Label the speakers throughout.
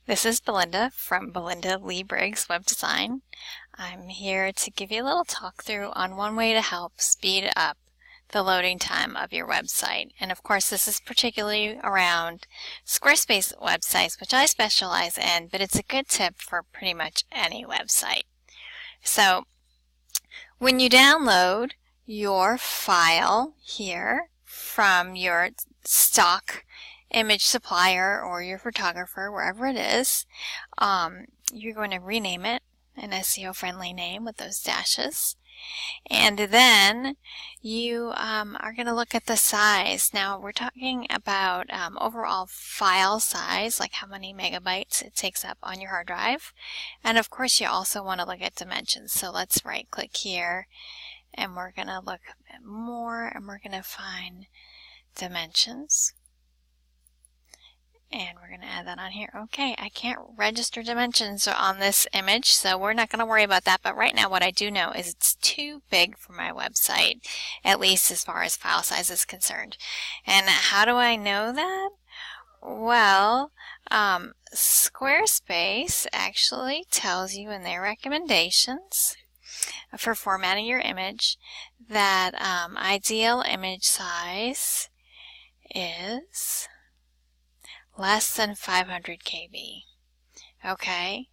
Speaker 1: This is Belinda from Belinda Lee Briggs Web Design. I'm here to give you a little talk through on one way to help speed up the loading time of your website. And of course, this is particularly around Squarespace websites, which I specialize in, but it's a good tip for pretty much any website. So when you download your file here from your stock image supplier or your photographer, wherever it is, you're going to rename it an SEO friendly name with those dashes. And then you are going to look at the size. Now we're talking about overall file size, like how many megabytes it takes up on your hard drive. And of course you also want to look at dimensions. So let's right click here and we're going to look a bit more and we're going to find dimensions. And we're going to add that on here. Okay, I can't register dimensions on this image, so we're not going to worry about that. But right now what I do know is it's too big for my website, at least as far as file size is concerned. And how do I know that? Well, Squarespace actually tells you in their recommendations for formatting your image that ideal image size is less than 500 KB. Okay.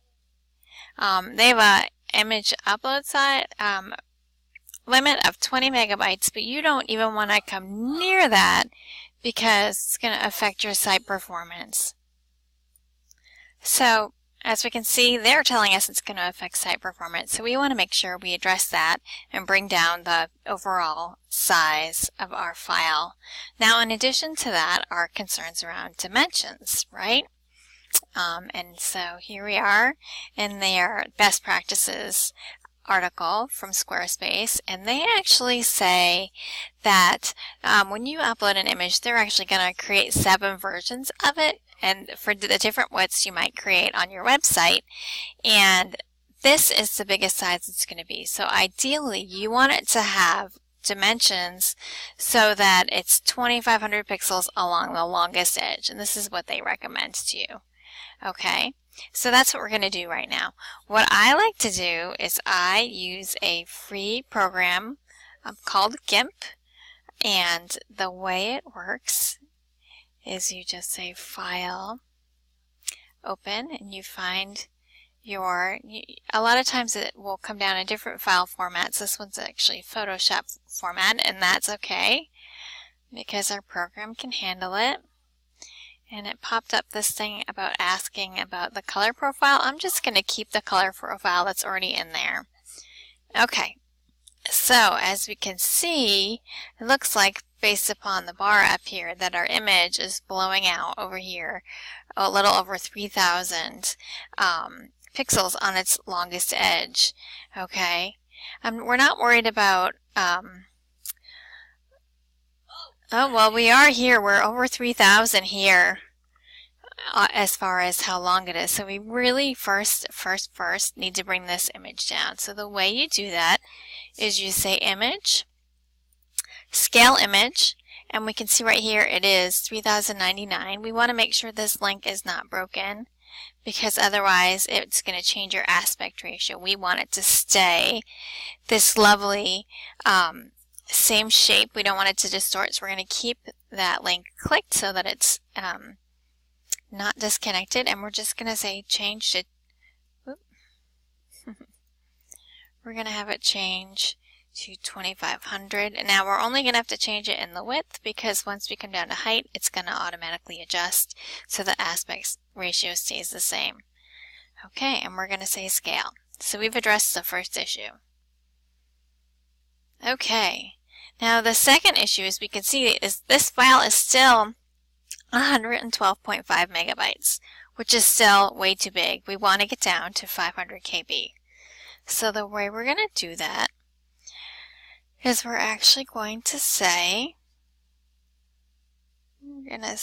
Speaker 1: They have a image upload size limit of 20 megabytes, but you don't even want to come near that because it's going to affect your site performance. So as we can see, they're telling us it's going to affect site performance, so we want to make sure we address that and bring down the overall size of our file. Now, in addition to that are concerns around dimensions, right? And so here we are in their best practices article from Squarespace, and they actually say that when you upload an image, they're actually going to create 7 versions of it, and for the different widths you might create on your website, and this is the biggest size it's going to be. So ideally you want it to have dimensions so that it's 2500 pixels along the longest edge, and this is what they recommend to you. Okay, so that's what we're going to do right now. What I like to do is I use a free program called GIMP, and the way it works is you just say File, Open, and you find your, a lot of times it will come down in different file formats. This one's actually Photoshop format, and that's okay because our program can handle it. And it popped up this thing about asking about the color profile. I'm just going to keep the color profile that's already in there. Okay, so as we can see, it looks like based upon the bar up here that our image is blowing out over here a little over 3,000 pixels on its longest edge. Okay, we're not worried about oh, well, we are here. We're over 3,000 here as far as how long it is. So we really first need to bring this image down. So the way you do that is you say Image, Scale Image, and we can see right here it is 3,099. We want to make sure this link is not broken because otherwise it's going to change your aspect ratio. We want it to stay this lovely same shape. We don't want it to distort, so we're going to keep that link clicked so that it's not disconnected, and we're just going to say change it. We're going to have it change to 2500, and now we're only going to have to change it in the width because once we come down to height, it's going to automatically adjust so the aspect ratio stays the same. Okay, and we're going to say scale. So we've addressed the first issue. Okay, now the second issue, as we can see, is this file is still 112.5 megabytes, which is still way too big. We want to get down to 500 KB. So the way we're going to do that is we're actually going to say, let's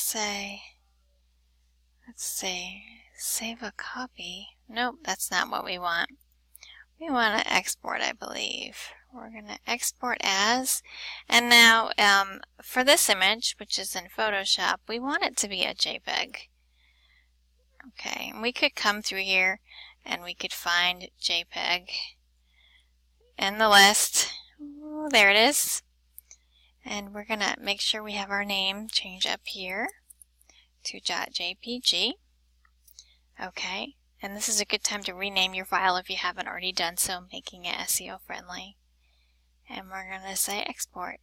Speaker 1: see, save a copy. Nope, that's not what we want. We want to export, I believe. We're going to export as, and now for this image, which is in Photoshop, we want it to be a JPEG. Okay, and we could come through here and we could find JPEG in the list. Ooh, there it is. And we're going to make sure we have our name change up here to .jpg. Okay, and this is a good time to rename your file if you haven't already done so, making it SEO friendly. And we're going to say export.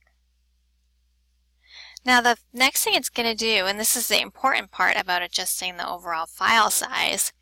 Speaker 1: Now the next thing it's going to do, and this is the important part about adjusting the overall file size,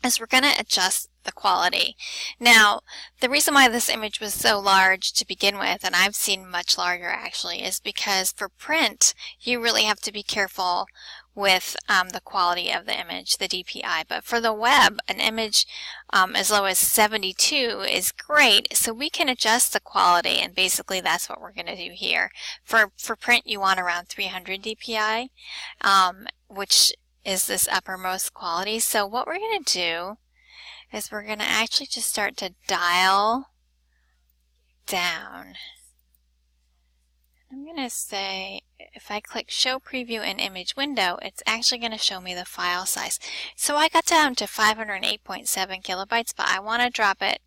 Speaker 1: is we're going to adjust the quality. Now, the reason why this image was so large to begin with, and I've seen much larger actually, is because for print, you really have to be careful with the quality of the image, the DPI. But for the web, an image as low as 72 is great, so we can adjust the quality, and basically that's what we're going to do here. For print, you want around 300 DPI, which is this uppermost quality. So what we're going to do is we're going to actually just start to dial down. I'm going to say, if I click Show Preview in Image Window, it's actually going to show me the file size. So I got down to 508.7 kilobytes, but I want to drop it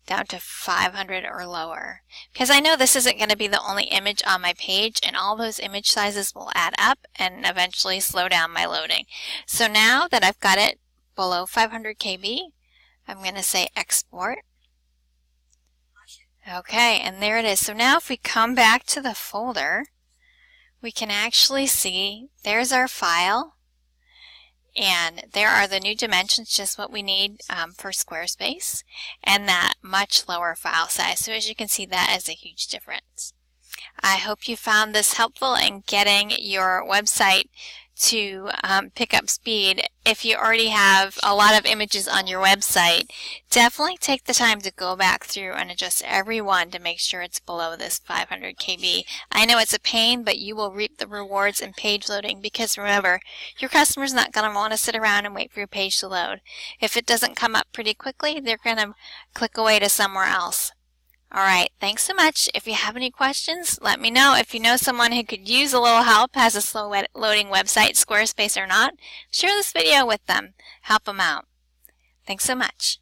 Speaker 1: down to 500 or lower, because I know this isn't going to be the only image on my page, and all those image sizes will add up and eventually slow down my loading. So now that I've got it below 500 KB, I'm going to say export. Okay, and there it is. So now if we come back to the folder, we can actually see there's our file, and there are the new dimensions, just what we need for Squarespace, and that much lower file size. So as you can see, that is a huge difference. I hope you found this helpful in getting your website to pick up speed. If you already have a lot of images on your website, definitely take the time to go back through and adjust every one to make sure it's below this 500 KB. I know it's a pain, but you will reap the rewards in page loading, because remember, your customer's not going to want to sit around and wait for your page to load. If it doesn't come up pretty quickly, they're going to click away to somewhere else. Alright, thanks so much. If you have any questions, let me know. If you know someone who could use a little help, has a slow loading website, Squarespace or not, share this video with them. Help them out. Thanks so much.